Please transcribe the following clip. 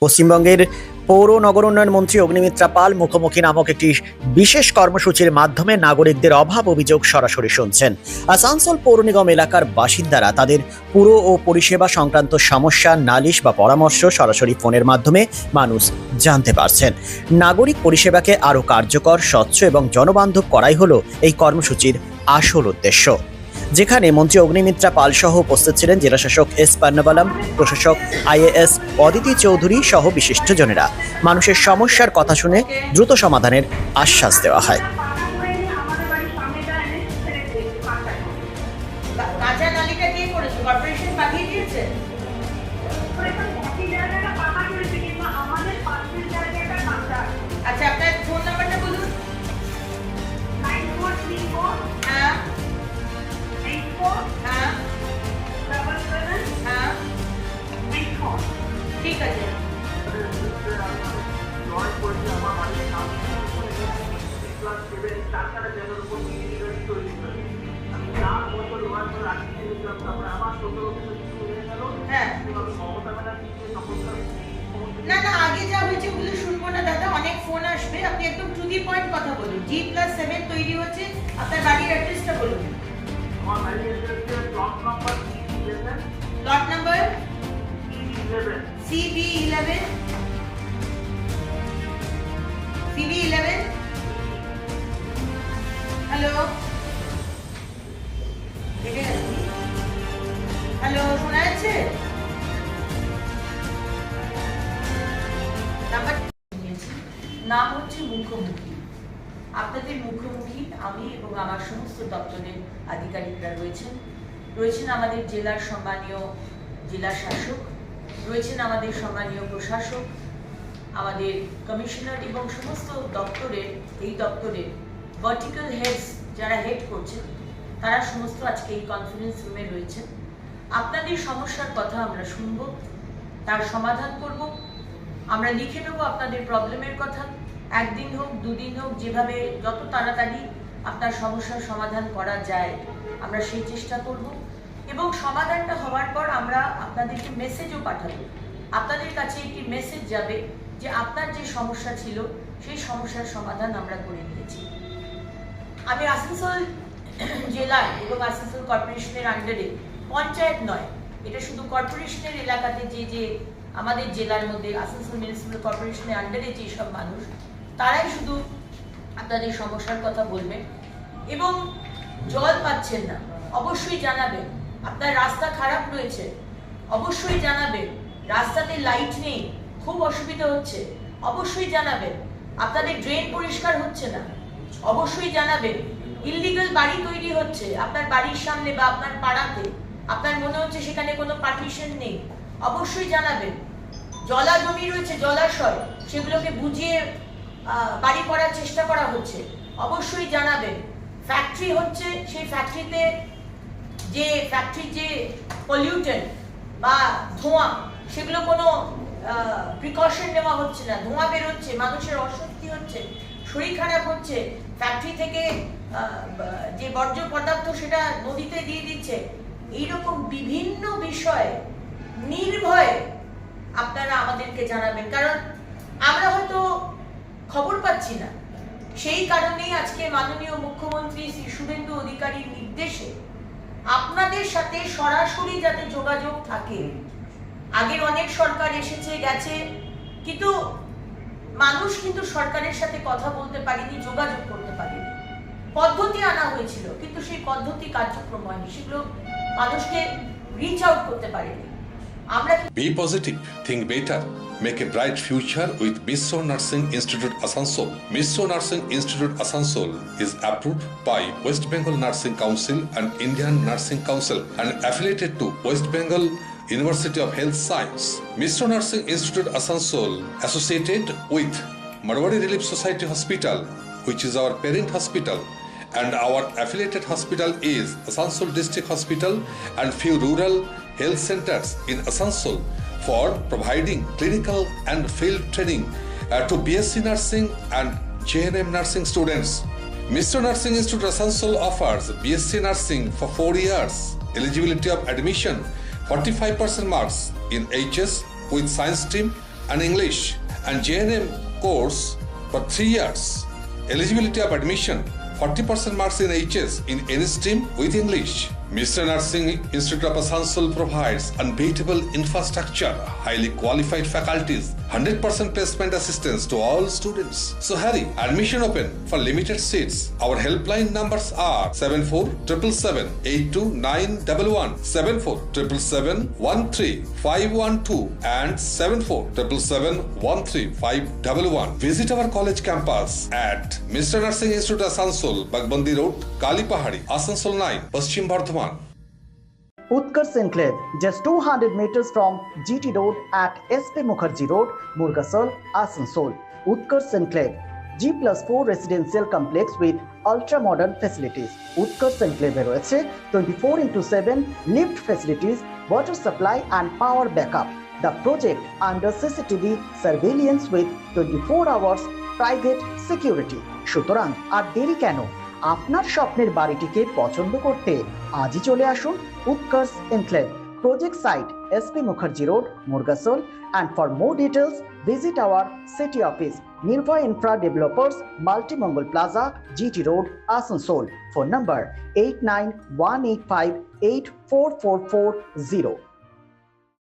পশ্চিমবঙ্গের পৌর নগর উন্নয়ন মন্ত্রী অগ্নিমিত্রা পাল মুখোমুখি নামক একটি বিশেষ কর্মসূচির মাধ্যমে নাগরিকদের অভাব অভিযোগ সরাসরি শুনছেন। আসানসোল পৌর নিগম এলাকার বাসিন্দারা তাদের পুর ও পরিষেবা সংক্রান্ত সমস্যা, নালিশ বা পরামর্শ সরাসরি ফোনের মাধ্যমে মানুষ জানতে পারছেন। নাগরিক পরিষেবাকে আরও কার্যকর, স্বচ্ছ এবং জনবান্ধব করাই হলো এই কর্মসূচির আসল উদ্দেশ্য। যেখানে মন্ত্রী অগ্নিমিত্রা পাল সহ উপস্থিত ছিলেন জেলাশাসক এস পান্নাবালাম, প্রশাসক আইএএস অদিতি চৌধুরী সহ বিশিষ্টজনেরা। মানুষের সমস্যার কথা শুনে দ্রুত সমাধানের আশ্বাস দেওয়া হয়। কাঁচা নালিটা কে করেছে? কর্পোরেশন পাঠিয়ে দিয়েছে? আচ্ছা, আপনার ফোন নাম্বারটা বলুন। হ্যাঁ হ্যাঁ হ্যাঁ, ঠিক আছে। হ্যাঁ, না না, আগে যা হয়েছে ওগুলো শুনবো না দাদা, অনেক ফোন আসবে। আপনি একদম টু দি পয়েন্ট কথা বলুন। G+7 তৈরি হচ্ছে, আপনার বাড়ির অ্যাড্রেসটা বলুন। Plot number CB11 hello hello, শোনা যাচ্ছে? নাম্বার নাম হচ্ছে মুখোমুখি। আপনাদের মুখোমুখি আমি এবং আমার সমস্ত দপ্তরের আধিকারিকরা রয়েছেন আমাদের জেলার সম্মানীয় জেলা শাসক, রয়েছেন আমাদের সম্মানীয় প্রশাসক, আমাদের কমিশনার এবং সমস্ত দপ্তরের ভার্টিক্যাল হেডস যারা হেড করছেন তারা সমস্ত আজকে এই কনফারেন্স রুমে রয়েছেন। আপনাদের সমস্যার কথা আমরা শুনব, তার সমাধান করব। আমরা লিখে নেব আপনাদের প্রবলেমের কথা, একদিন হোক দুদিন হোক, যেভাবে যত তাড়াতাড়ি আপনার সমস্যার সমাধান করা যায় আমরা সেই চেষ্টা করব। এবং সমাধানটা হওয়ার পর আমরা আপনাদেরকে মেসেজও পাঠাবো। আপনাদের কাছে একটি মেসেজ যাবে যে আপনার যে সমস্যা ছিল সেই সমস্যার সমাধান আমরা করে নিয়েছি। আমি আসানসোল জেলায় এবং আসানসোল কর্পোরেশনের আন্ডারে, পঞ্চায়েত নয়, এটা শুধু কর্পোরেশনের এলাকাতে যে আমাদের জেলার মধ্যে আসানসোল মিউনিসিপ্যাল কর্পোরেশনের আন্ডারে যেসব মানুষ, তারাই শুধু আপনাদের সমস্যার কথা বলবেন। এবং জল পাচ্ছেন না, অবশ্যই জানাবেন। আপনার রাস্তা খারাপ রয়েছে, অবশ্যই জানাবেন। রাস্তাতে লাইট নেই, খুব অসুবিধা হচ্ছে, অবশ্যই জানাবেন। আপনাদের ড্রেন পরিষ্কার হচ্ছে না, অবশ্যই জানাবেন। ইললিগাল বাড়ি তৈরি হচ্ছে আপনার বাড়ির সামনে বা আপনার পাড়াতে, আপনার মনে হচ্ছে সেখানে কোনো পারমিশন নেই, অবশ্যই জানাবেন। জলা জমি রয়েছে, জলাশয়, সেগুলোকে বুঝিয়ে বাড়ি করার চেষ্টা করা হচ্ছে, অবশ্যই জানাবেন। ফ্যাক্টরি হচ্ছে, সেই ফ্যাক্টরিতে যে পলিউটেন্ট বা ধোঁয়া, সেগুলো কোনো প্রিকশন নেওয়া হচ্ছে না, ধোঁয়া বেরোচ্ছে, মানুষের অস্বস্তি হচ্ছে, শরীর খারাপ হচ্ছে। ফ্যাক্টরি থেকে যে বর্জ্য পদার্থ সেটা নদীতে দিয়ে দিচ্ছে। এইরকম বিভিন্ন বিষয়ে নির্ভয়ে আপনারা আমাদেরকে জানাবেন, কারণ আমরা হয়তো খবর পাচ্ছি না। সেই কারণেই আজকে মাননীয় মুখ্যমন্ত্রী শ্রী শুভেন্দু অধিকারীর নির্দেশে আপনাদের সাথে সরাসরি যাতে যোগাযোগ থাকে। আগের অনেক সরকার এসেছে গেছে, কিন্তু মানুষ কিন্তু সরকারের সাথে কথা বলতে পারেনি, যোগাযোগ করতে পারেনি। পদ্ধতি আনা হয়েছিল, কিন্তু সেই পদ্ধতি কার্যক্রম হয়নি, সেগুলো মানুষকে রিচ আউট করতে পারেনি। আমরা Be positive, think better, make a bright future with Misso Nursing Institute Asansol. Misso Nursing Institute Asansol is approved by West Bengal Nursing Council and Indian Nursing Council and affiliated to West Bengal University of Health Science. Misso Nursing Institute Asansol associated with Marwari Relief Society Hospital, which is our parent hospital, and our affiliated hospital is Asansol District Hospital and few rural health centers in Asansol for providing clinical and field training to BSc Nursing and JNM Nursing students. Misso Nursing Institute Asansol offers BSc Nursing for 4 years. Eligibility of admission 45% marks in HS with science stream and English and JNM course for 3 years. Eligibility of admission 40% marks in HS in any stream with English. Mr. Nursing Institute of Asansol provides unbeatable infrastructure, highly qualified faculties, 100% placement assistance to all students. So hurry, admission open for limited seats. Our helpline numbers are 7477782911, 7477713512 and 7477713511. Visit our college campus at Mr. Nursing Institute Asansol, Bagbandi Road, Kalipahari, Asansol 9, Paschim Bardhaman. Utkarsh Enclave, just 200 meters from GT Road at SP Mukherjee Road, Murgasol, Asansol. Utkarsh Enclave, G+4 residential complex with ultra-modern facilities. Utkarsh Enclave রয়েছে 24/7 lift facilities, water supply and power backup. The project under CCTV surveillance with 24 hours private security. সুতরাং আর দেরি কেন? আপনার স্বপ্নের বাড়িটিকে পছন্দ করতে আজই চলে আসুন Utkarsh enclave, project site SP Mukherjee Road, Murgasol, and for more details visit our city office, Nirbhay Infra Developers, Multi-Mongol Plaza, GT Road, Asansol. Phone number 8918584440.